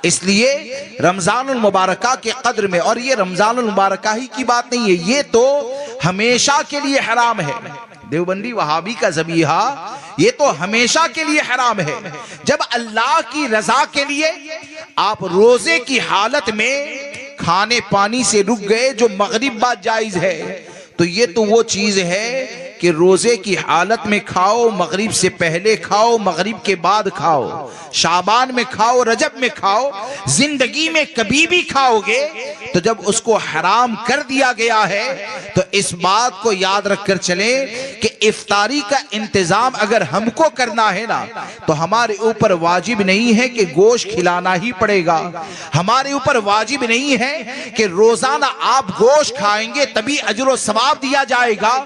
[SPEAKER 1] اس لیے رمضان المبارکہ کے قدر میں، اور یہ رمضان المبارکہ ہی کی بات نہیں ہے، یہ تو ہمیشہ کے لیے حرام ہے۔ دیوبندی وہابی کا ذبیحہ یہ تو ہمیشہ کے لیے حرام ہے۔ جب اللہ کی رضا کے لیے آپ روزے کی حالت میں کھانے پانی سے رک گئے جو مغرب بعد جائز ہے، تو یہ تو وہ چیز ہے کہ روزے کی حالت میں کھاؤ، مغرب سے پہلے کھاؤ، مغرب کے بعد کھاؤ، شعبان میں کھاؤ، رجب میں کھاؤ، زندگی میں کبھی بھی کھاؤ گے تو جب اس کو حرام کر دیا گیا ہے تو اس بات کو یاد رکھ کر چلیں کہ افطاری کا انتظام اگر ہم کو کرنا ہے نا تو ہمارے اوپر واجب نہیں ہے کہ گوشت کھلانا ہی پڑے گا، ہمارے اوپر واجب نہیں ہے کہ روزانہ آپ گوشت کھائیں گے تبھی اجر و ثواب دیا جائے گا،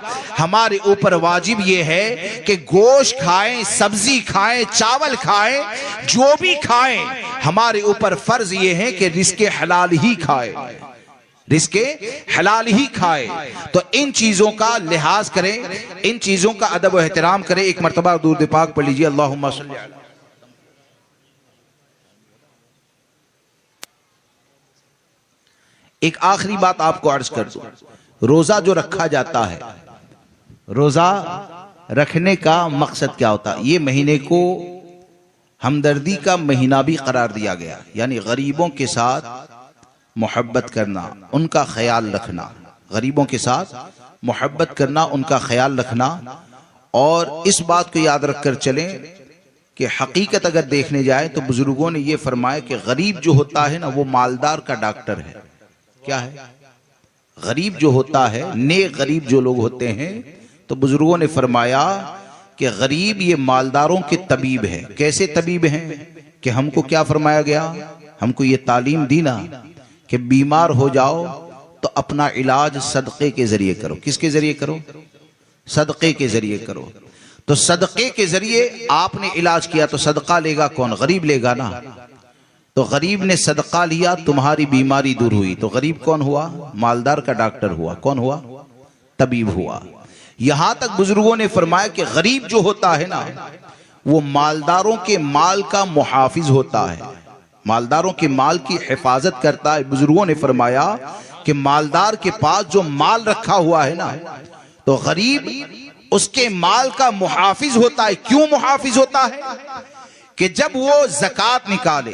[SPEAKER 1] ہمارے اوپر واجب یہ ہے کہ گوشت کھائیں، سبزی کھائیں، چاول کھائیں، جو بھی کھائیں، ہمارے اوپر فرض یہ ہے کہ رزق حلال ہی کھائے، رزق حلال ہی کھائے۔ تو ان چیزوں کا لحاظ کریں، ان چیزوں کا ادب و احترام کریں۔ ایک مرتبہ درود پاک پڑھ لیجئے، اللہم صلی علی۔ ایک آخری بات آپ کو عرض کر دوں، روزہ جو رکھا جاتا ہے، روزہ رکھنے کا مقصد کیا ہوتا ہے؟ یہ مہینے کو ہمدردی کا مہینہ بھی قرار دیا گیا، یعنی غریبوں کے ساتھ محبت کرنا، ان کا خیال رکھنا، غریبوں کے ساتھ محبت کرنا، ان کا خیال رکھنا۔ اور اس بات کو یاد رکھ کر چلیں کہ حقیقت اگر دیکھنے جائے تو بزرگوں نے یہ فرمایا کہ غریب جو ہوتا ہے نا وہ مالدار کا ڈاکٹر ہے۔ کیا ہے؟ غریب جو ہوتا ہے، نیک غریب جو لوگ ہوتے ہیں، تو بزرگوں نے فرمایا کہ غریب یہ مالداروں کے طبیب ہے۔ کیسے طبیب ہیں؟ کہ ہم کو کیا فرمایا گیا؟ ہم کو یہ تعلیم دی نا کہ بیمار ہو جاؤ تو اپنا علاج صدقے کے ذریعے کرو۔ کس کے ذریعے کرو؟ صدقے کے ذریعے کرو۔ تو صدقے کے ذریعے آپ نے علاج کیا تو صدقہ لے گا کون؟ غریب لے گا نا۔ تو غریب نے صدقہ لیا، تمہاری بیماری دور ہوئی، تو غریب کون ہوا؟ مالدار کا ڈاکٹر ہوا۔ کون ہوا؟ طبیب ہوا۔ یہاں تک بزرگوں نے فرمایا کہ غریب جو ہوتا ہے نا وہ مالداروں کے مال کا محافظ ہوتا ہے، مالداروں کے مال کی حفاظت کرتا ہے۔ بزرگوں نے فرمایا کہ مالدار کے پاس جو مال رکھا ہوا ہے نا تو غریب اس کے مال کا محافظ ہوتا ہے۔ کیوں محافظ ہوتا ہے؟ کہ جب وہ زکوٰۃ نکالے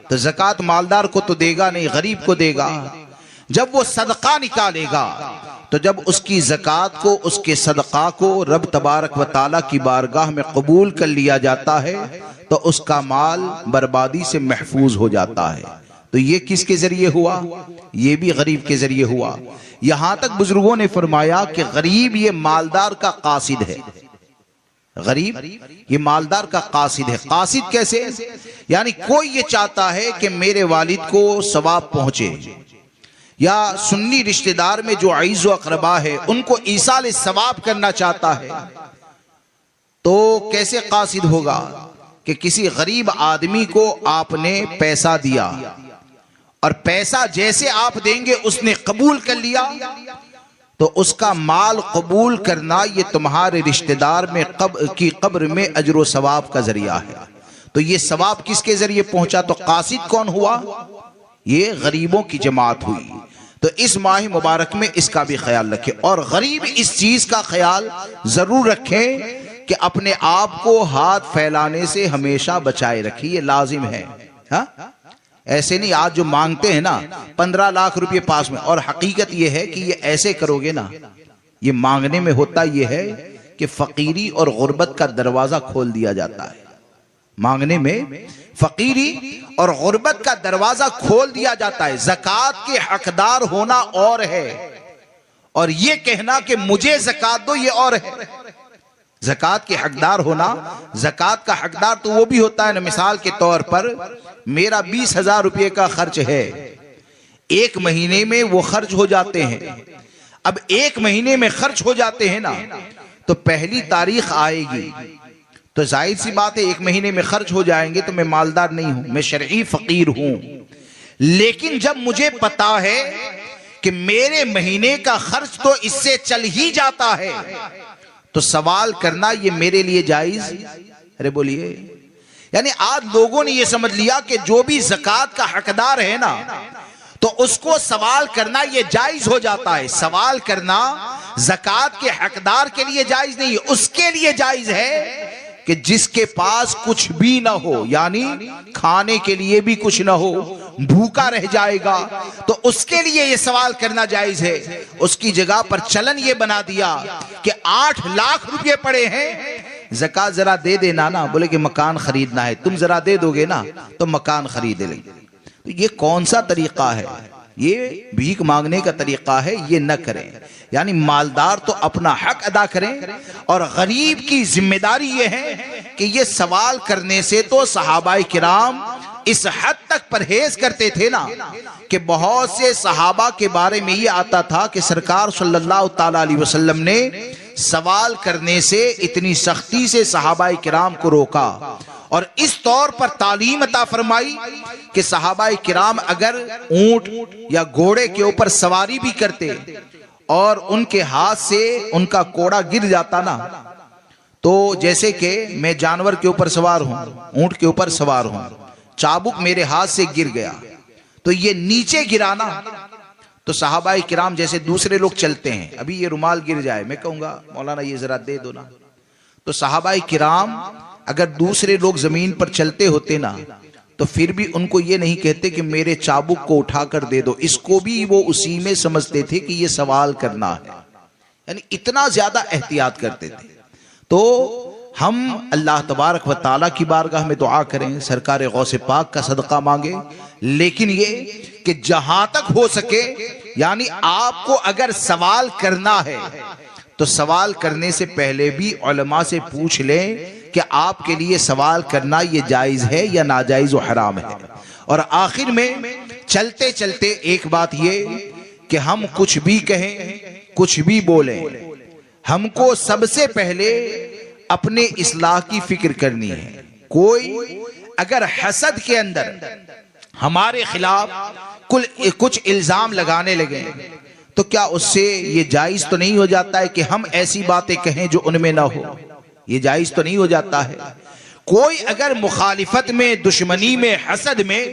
[SPEAKER 1] تو زکوٰۃ مالدار کو تو دے گا نہیں، غریب کو دے گا۔ جب وہ صدقہ نکالے گا تو جب اس کی زکوٰۃ کو، اس کے صدقہ کو رب تبارک و تعالیٰ کی بارگاہ میں قبول کر لیا جاتا ہے تو اس کا مال بربادی سے محفوظ ہو جاتا ہے۔ تو یہ کس کے ذریعے ہوا؟ یہ بھی غریب کے ذریعے ہوا۔ یہاں تک بزرگوں نے فرمایا کہ غریب یہ مالدار کا قاصد ہے، غریب یہ مالدار کا قاصد ہے۔ قاصد کیسے؟ یعنی کوئی یہ چاہتا ہے کہ میرے والد کو ثواب پہنچے، یا سنی رشتہ دار میں جو عزیز و اقربا ہے ان کو ایصال ثواب کرنا چاہتا ہے تو کیسے قاصد ہوگا کہ کسی غریب آدمی کو آپ نے پیسہ دیا اور پیسہ جیسے آپ دیں گے اس نے قبول کر لیا تو اس کا مال قبول کرنا یہ تمہارے رشتہ دار میں کی قبر میں اجر و ثواب کا ذریعہ ہے. تو یہ ثواب کس کے ذریعے پہنچا؟ تو قاصد کون ہوا؟ یہ غریبوں کی جماعت ہوئی. تو اس ماہ مبارک میں اس کا بھی خیال رکھیں، اور غریب اس چیز کا خیال ضرور رکھیں کہ اپنے آپ کو ہاتھ پھیلانے سے ہمیشہ بچائے رکھیں، یہ لازم ہے. ہاں ایسے نہیں آج جو مانگتے ہیں نا 15 لاکھ روپے پاس میں، اور حقیقت یہ ہے کہ یہ ایسے کرو گے نا، یہ مانگنے میں ہوتا یہ ہے کہ فقیری اور غربت کا دروازہ کھول دیا جاتا ہے. مانگنے میں فقیری اور غربت کا دروازہ کھول دیا جاتا ہے. زکوٰۃ کے حقدار ہونا اور ہے، اور یہ کہنا کہ مجھے زکوٰۃ دو یہ اور ہے. زکوٰۃ کے حقدار ہونا، زکوٰۃ کا حقدار تو وہ بھی ہوتا ہے نا. مثال کے طور پر میرا 20,000 روپے کا خرچ ہے، ایک مہینے میں وہ خرچ ہو جاتے ہیں. اب ایک مہینے میں خرچ ہو جاتے ہیں نا تو پہلی تاریخ آئے گی تو ظاہر سی بات ہے ایک مہینے میں خرچ ہو جائیں گے تو میں مالدار نہیں ہوں، میں شرعی فقیر ہوں. لیکن جب مجھے پتا ہے کہ میرے مہینے کا خرچ تو اس سے چل ہی جاتا ہے تو سوال کرنا یہ میرے لیے جائز. ارے بولیے، یعنی آج لوگوں نے یہ سمجھ لیا کہ جو بھی زکوٰۃ کا حقدار ہے نا تو اس کو سوال کرنا یہ جائز ہو جاتا ہے. سوال کرنا زکوٰۃ کے حقدار کے لیے جائز نہیں ہے، اس کے لیے جائز ہے کہ جس کے پاس کچھ بھی نہ ہو، یعنی کھانے کے لیے بھی کچھ نہ ہو، بھوکا رہ جائے گا، تو اس کے لیے یہ سوال کرنا جائز ہے. اس کی جگہ پر چلن یہ بنا دیا کہ 8 لاکھ روپے پڑے ہیں، زکوٰۃ ذرا دے دینا نا. بولے کہ مکان خریدنا ہے، تم ذرا دے دو گے نا تو مکان خرید لیں. تو یہ کون سا طریقہ ہے؟ یہ بھیک مانگنے کا طریقہ ہے، یہ نہ کریں. یعنی مالدار تو اپنا حق ادا کریں، اور غریب کی ذمہ داری یہ ہے کہ یہ سوال کرنے سے تو صحابہ کرام اس حد تک پرہیز کرتے تھے نا کہ بہت سے صحابہ کے بارے میں یہ آتا تھا کہ سرکار صلی اللہ تعالی علیہ وسلم نے سوال کرنے سے اتنی سختی سے صحابہ کرام کو روکا، اور اس طور پر تعلیم عطا فرمائی کہ صحابہ کرام اگر اونٹ یا گھوڑے کے اوپر سواری بھی کرتے اور ان کے ہاتھ سے ان کا کوڑا گر جاتا نا، تو جیسے کہ میں جانور کے اوپر سوار ہوں، اونٹ کے اوپر سوار ہوں، چابک میرے ہاتھ سے گر گیا تو یہ نیچے گرانا، تو صحابہ کرام جیسے دوسرے لوگ چلتے ہیں، ابھی یہ رومال گر جائے میں کہوں گا مولانا یہ ذرا دے دو نا، تو صحابہ کرام اگر دوسرے لوگ زمین پر چلتے ہوتے نا تو پھر بھی ان کو یہ نہیں کہتے کہ میرے چابک کو اٹھا کر دے دو، اس کو بھی وہ اسی میں سمجھتے تھے کہ یہ سوال کرنا ہے. یعنی اتنا زیادہ احتیاط کرتے تھے. تو ہم اللہ تبارک و تعالیٰ کی بارگاہ میں دعا کریں، سرکار غوث پاک کا صدقہ مانگیں، لیکن یہ کہ جہاں تک ہو سکے یعنی آپ کو اگر سوال کرنا ہے تو سوال کرنے سے پہلے بھی علماء سے پوچھ لیں کہ آپ کے لیے سوال کرنا یہ جائز ہے یا ناجائز و حرام ہے. اور آخر میں چلتے چلتے ایک بات یہ کہ ہم کچھ بھی کہیں کچھ بھی بولیں، ہم کو سب سے پہلے اپنے اصلاح کی فکر کرنی ہے. کوئی اگر حسد کے اندر ہمارے خلاف کچھ الزام لگانے لگے تو کیا اس سے یہ جائز تو نہیں ہو جاتا ہے کہ ہم ایسی باتیں کہیں جو ان میں نہ ہو؟ یہ جائز تو نہیں ہو جاتا ہے. کوئی اگر مخالفت میں، دشمنی میں، حسد میں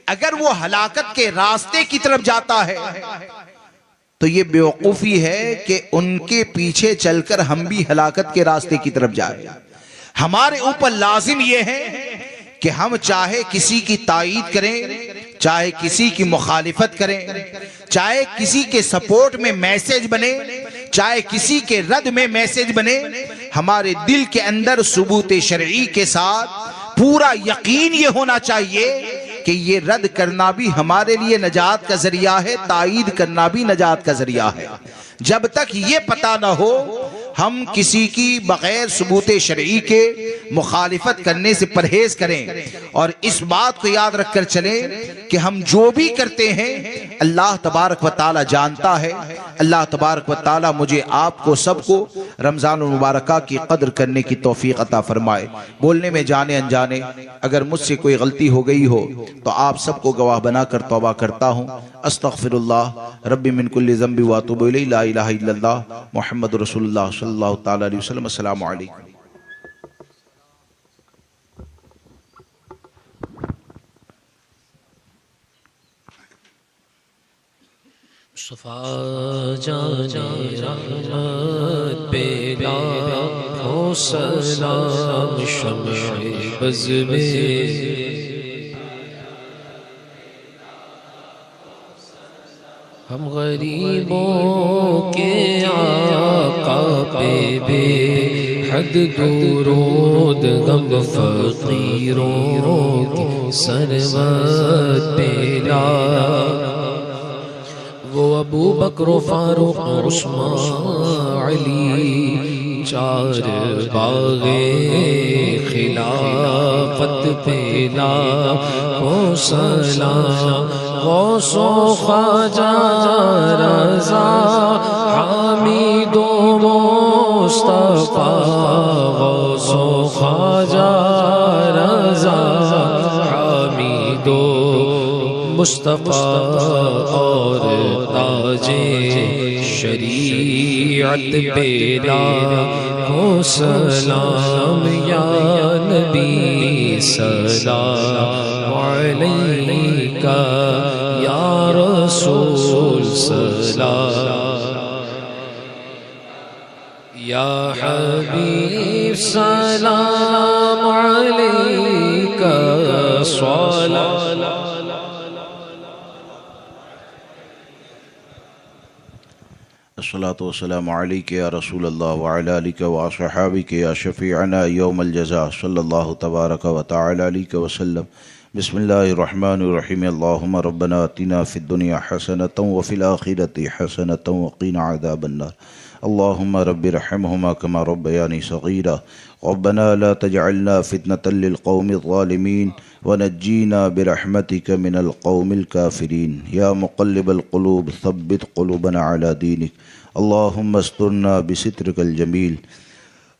[SPEAKER 1] اگر وہ ہلاکت کے راستے کی طرف جاتا ہے تو یہ بیوقوفی ہے کہ ان کے پیچھے چل کر ہم بھی ہلاکت کے راستے کی طرف جائیں. ہمارے اوپر لازم یہ ہے کہ ہم چاہے کسی کی تائید کریں، چاہے کسی کی مخالفت کریں، چاہے کسی کے سپورٹ میں میسج بنے، چاہے کسی کے رد میں میسج بنے، ہمارے دل کے اندر ثبوت شرعی کے ساتھ پورا یقین یہ ہونا چاہیے کہ یہ رد کرنا بھی ہمارے لیے نجات کا ذریعہ ہے، تائید کرنا بھی نجات کا ذریعہ ہے. جب تک یہ پتہ نہ ہو ہم کسی کی بغیر ثبوت شرعی کے مخالفت کرنے سے پرہیز کریں، اور اس بات کو یاد رکھ کر چلیں کہ ہم جو بھی کرتے ہیں اللہ تبارک و تعالی جانتا ہے۔ اللہ تبارک و تعالی مجھے آپ کو سب کو رمضان المبارکہ کی قدر کرنے کی توفیق عطا فرمائے۔ بولنے میں جانے انجانے اگر مجھ سے کوئی غلطی ہو گئی ہو تو آپ سب کو گواہ بنا کر توبہ کرتا ہوں۔ استغفر اللہ ربی من کل ذنب واتوب الیہ، لا الہ الا اللہ محمد رسول اللہ صلی اللہ تعالی علیہ وسلم۔ السلام علیکم۔
[SPEAKER 2] مصطفیٰ جان رحمت پہ لاکھوں سلام، شمع بز میں ہم غریبوں کے آقا پہ بے حد درود، غم فقیروں کی سرمت پہ لاکھ، وہ ابو بکر و فاروق عثمان علی، چار باغ خلافت پہ لاکھوں سلام، غوث و خواجہ رضا حمید و مصطفیٰ، غوث و خواجہ رضا حمید و مصطفیٰ، اور تاج شریعت پہ لاکھوں سلام، یا نبی سلام علیکہ، یا رسول سلام، یا حبیب سلام علیکہ، صلاۃ
[SPEAKER 1] الصلاۃ والسلام علیک یا رسول اللہ وعلی آلک واصحابک یا شفیعنا یوم الجزاء صلی اللہ تبارک و تعالی علیہ وسلم۔ بسم اللہ الرحمن الرحیم۔ اللہم ربنا آتنا فی الدنیا حسنۃ وفی الآخرۃ حسنۃ وقنا عذاب النار۔ اللہم رب ارحمہما کما ربیانی صغیرا، ربنا لا تجعلنا فتنة للقوم الظالمین ونجینا برحمتک من القوم الكافرین، یا مقلب القلوب ثبت قلوبنا علی دینک، اللہم استرنا بسترک الجمیل،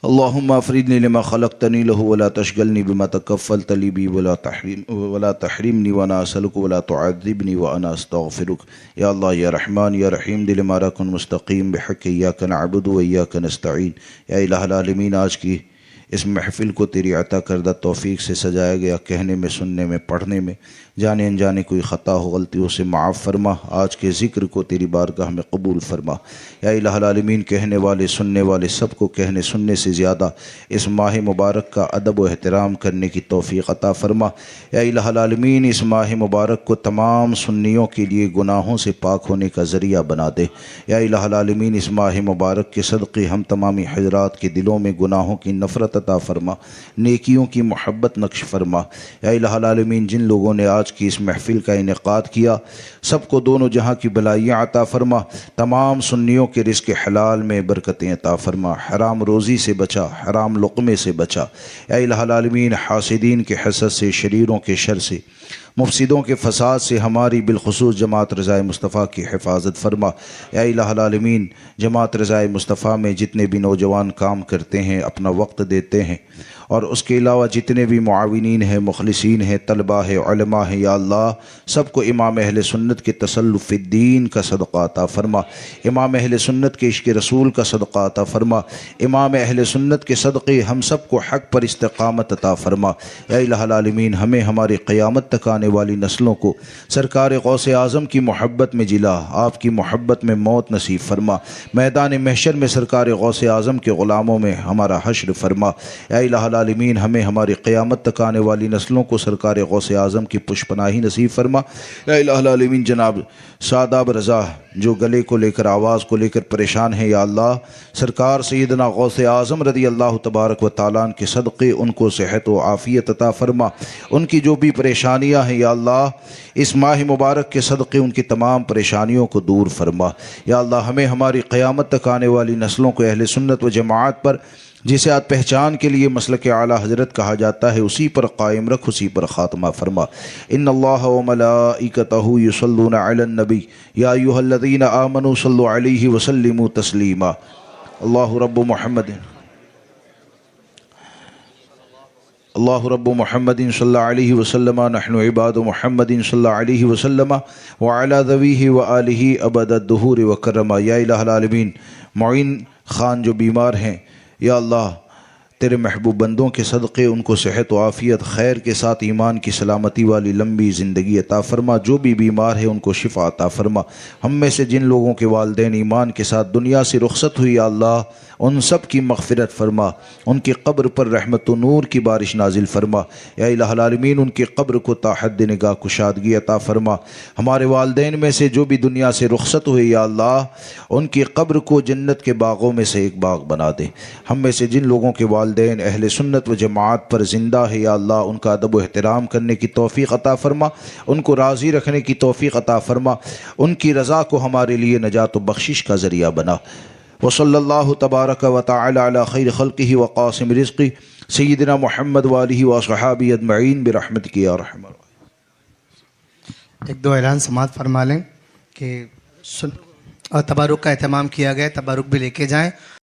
[SPEAKER 1] اللہم افردنی لما خلقتنی لہ ولا تشغلنی بما تکفلت لی بی ولا تحرمنی وانا اسألک ولا تعذبنی وانا استغفرک۔ یا اللہ یا رحمان یا رحیم، دل ہمارا کن مستقیم بحق ایاک نعبد و ایاک نستعین۔ یا الہ العالمین، آج کی اس محفل کو تیری عطا کردہ توفیق سے سجایا گیا، کہنے میں، سننے میں، پڑھنے میں جانے انجانے کوئی خطا ہو، غلطیوں سے معاف فرما۔ آج کے ذکر کو تیری بارگاہ میں قبول فرما۔ یا الہ العالمین، کہنے والے سننے والے سب کو کہنے سننے سے زیادہ اس ماہ مبارک کا ادب و احترام کرنے کی توفیق عطا فرما۔ یا الہ العالمین، اس ماہ مبارک کو تمام سنیوں کے لیے گناہوں سے پاک ہونے کا ذریعہ بنا دے۔ یا الہ العالمین، اس ماہ مبارک کے صدقے ہم تمامی حضرات کے دلوں میں گناہوں کی نفرت عطا فرما، نیکیوں کی محبت نقش فرما۔ یا الہ العالمین، جن لوگوں نے آج کی اس محفل کا انعقاد کیا سب کو دونوں جہاں کی بلائیاں عطا فرما، تمام سنیوں کے رزق حلال میں برکتیں عطا فرما، حرام روزی سے بچا، حرام لقمے سے بچا۔ یا الہ العالمین، حاسدین کے حسد سے، شریروں کے شر سے، مفسدوں کے فساد سے ہماری بالخصوص جماعت رضائے مصطفیٰ کی حفاظت فرما۔ یا الہ العالمین، جماعت رضائے مصطفیٰ میں جتنے بھی نوجوان کام کرتے ہیں، اپنا وقت دیتے ہیں، اور اس کے علاوہ جتنے بھی معاونین ہیں، مخلصین ہیں، طلبہ ہیں، علماء ہیں، یا اللہ سب کو امام اہل سنت کے تسلف الدین کا صدقہ عطا فرما، امام اہل سنت کے عشق رسول کا صدقہ عطا فرما، امام اہل سنت کے صدقے ہم سب کو حق پر استقامت عطا فرما۔ یا الہ العالمین، ہمیں ہماری قیامت تک آنے والی نسلوں کو سرکار غوث اعظم کی محبت میں جلا، آپ کی محبت میں موت نصیب فرما، میدان محشر میں سرکار غوث اعظم کے غلاموں میں ہمارا حشر فرما۔ یا الہ العالمین ہمیں ہماری قیامت تک آنے والی نسلوں کو سرکار غوث اعظم کی پشپناہی نصیب فرما۔ یا الہ العالمین جناب ساداب رضا جو گلے کو لے کر آواز کو لے کر پریشان ہیں، یا اللہ سرکار سیدنا غوث اعظم رضی اللہ تبارک و تعالیٰ عنہ کے صدقے ان کو صحت و عافیت عطا فرما۔ ان کی جو بھی پریشانیاں ہیں یا اللہ اس ماہ مبارک کے صدقے ان کی تمام پریشانیوں کو دور فرما۔ یا اللہ ہمیں ہماری قیامت تک آنے والی نسلوں کو اہل سنت و جماعت پر جسے آج پہچان کے لیے مسلک اعلیٰ حضرت کہا جاتا ہے اسی پر قائم رکھ، اسی پر خاتمہ فرما۔ ان اللہ و ملائکتہ یصلون علی النبی یا ایھا الذین آمنوا صلوا علیہ وسلموا تسلیما۔ اللہ رب محمد صلی اللہ علیہ وسلم نحن عباد محمد صلی اللہ علیہ وسلم وعلی ذویہ وآلہ ابد الدہور وکرما۔ یا الہ العالمین معین خان جو بیمار ہیں یا اللہ تیرے محبوب بندوں کے صدقے ان کو صحت و عافیت خیر کے ساتھ ایمان کی سلامتی والی لمبی زندگی عطا فرما۔ جو بھی بیمار ہے ان کو شفا عطا فرما۔ ہم میں سے جن لوگوں کے والدین ایمان کے ساتھ دنیا سے رخصت ہوئی یا اللہ ان سب کی مغفرت فرما، ان کی قبر پر رحمت و نور کی بارش نازل فرما۔ یا الہ العالمین ان کی قبر کو تا حد نگاہ کشادگی عطا فرما۔ ہمارے والدین میں سے جو بھی دنیا سے رخصت ہوئے یا اللہ ان کی قبر کو جنت کے باغوں میں سے ایک باغ بنا دے۔ ہم میں سے جن لوگوں کے والدین اہل سنت و جماعت پر زندہ ہے یا اللہ ان کا ادب و احترام کرنے کی توفیق عطا فرما، ان کو راضی رکھنے کی توفیق عطا فرما، ان کی رضا کو ہمارے لیے نجات و بخشش کا ذریعہ بنا۔ وصلی اللہ تبارک و تعالی علی خیر خلقہ وقاسم رزقہ سیدنا محمد وآلہ وصحابہ اجمعین برحمتک یا ارحم الراحمین۔
[SPEAKER 3] ایک دو اعلان سماعت فرما لیں کہ تبارک کا اہتمام کیا گیا، تبارک بھی لے کے جائیں۔